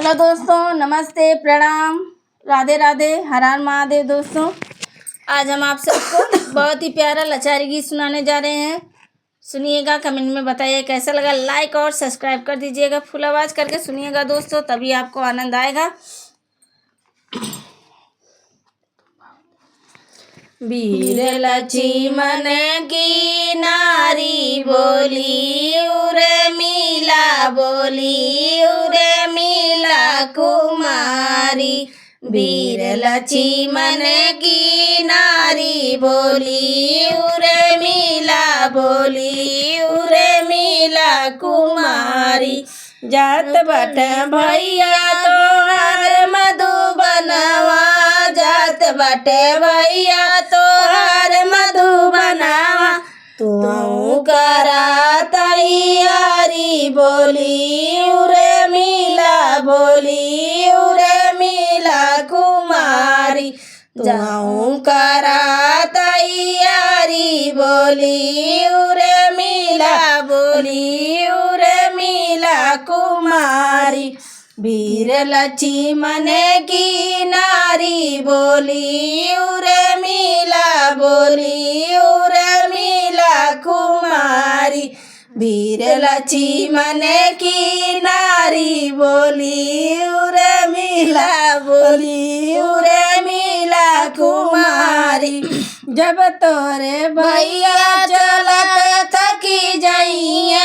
Hello दोस्तों, नमस्ते, प्रणाम, राधे राधे, हर हर महादेव। दोस्तों, आज हम आप सबको बहुत ही प्यारा लाचारी गीत सुनाने जा रहे हैं। सुनिएगा, कमेंट में बताइए कैसा लगा। लाइक और सब्सक्राइब कर दीजिएगा। फुल आवाज़ करके सुनिएगा दोस्तों, तभी आपको आनंद आएगा। वीर लक्ष्मण की नारी बोली, उरे मिला बोली, उरे मिला कुमारी। वीर लक्ष्मण की नारी बोली, उरे मिला बोली, उरे मिला कुमारी। जात बट भैया तोहार मधुबनवा, जात बटे भैया तोहार मधुबनवा। तू करा तैयारी बोली, उरे मिला बोली, उरे मिला कुमारी। जाऊँ करा तैयारी बोली, उरे मिला बोली, उरे मिला कुमारी। वीर लक्ष्मण की नारी बोली, उरे मिला बोली, उरे मिला कुमारी। वीर लक्ष्मण की नारी बोली, उरे मिला बोली, उरे मिला कुमारी। जब तोरे भैया चलत थकी जाइए,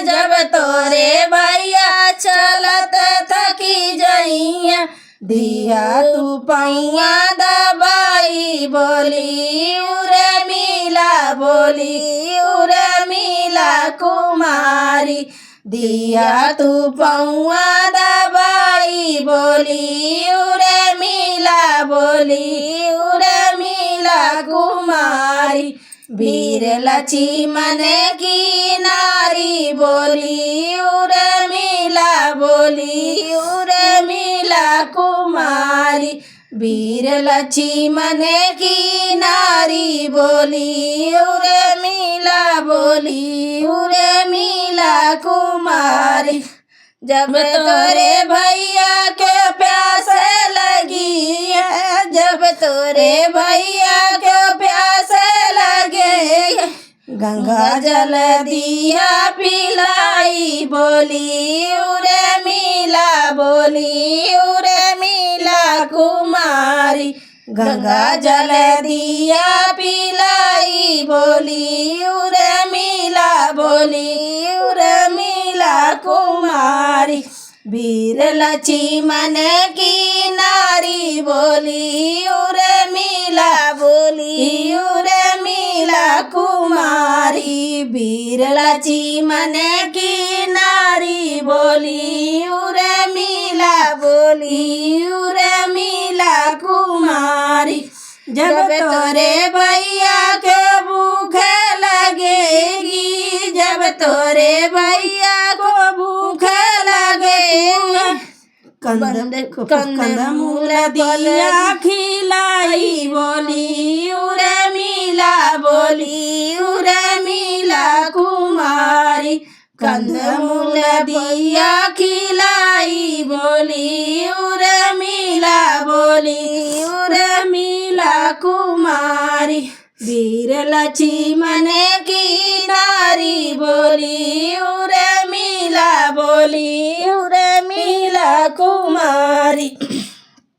जब तोरे भैया चलत थकी जाइए। दिया तू पौआ दबाई बोली, उरे मिला बोली, उरे मिला कुमारी। दिया तू पौआ दबाई बोली, उरे मिला बोली, उरे मिला कुमारी। वीर लक्ष्मण की नारी बोली, उरे मिला बोली, उरे मिला कुमारी। वीर लक्ष्मण की नारी बोली, उरे मिला बोली, उरे मिला कुमारी। जब तोरे भैया के प्यास लगी है, जब तोरे भैया के प्यास लगे। गंगा जल दिया पिलाई बोली, उरे मिला बोली, उरे मिला कुमारी। गंगा जल दिया पिलाई बोली, उरे मिला बोली, उरे मिला कुमारी। वीर लक्ष्मण की नारी बोली, उरे मिला बोली, उरे मिला कुमारी। वीर लक्ष्मण की नारी बोली, उरे मिला बोली, उरे मिला कुमारी। जब तोरे भैया के भूख लगेगी, जब तोरे भैया को भूख लगेगी। कंदमूल दिया खिलाई बोली, उरे मिला बोली, उरे मिला कुमारी। कंदमूल दिया खिलाई बोली, उरे मिला बोली, उरे मिला कुमारी। वीर लक्ष्मण की नारी बोली, उरे मिला बोली, उरे मिला कुमारी।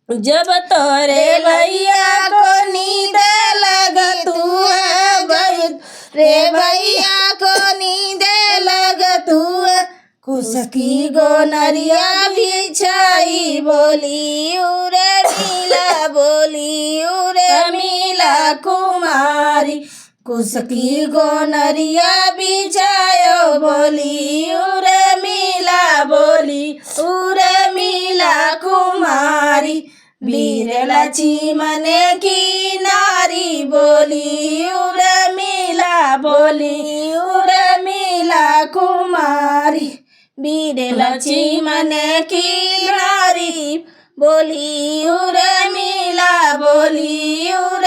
जब तोरे भैया को नींद लगतू है, रे भैया को नींद लगतू है। कुसकी गोनरिया बिछाई बोली, उरे मिला बोली, उरे मिला कुमारी। कुसकी गोनरिया बिछायो बोली, उरे मिला बोली, उरे मिला कुमारी। वीर लक्ष्मण की नारी बोली, उरे मिला बोली, उरे मिला कुमारी। वीर लक्ष्मण की नारी बोली, उरे मिला बोली, उरे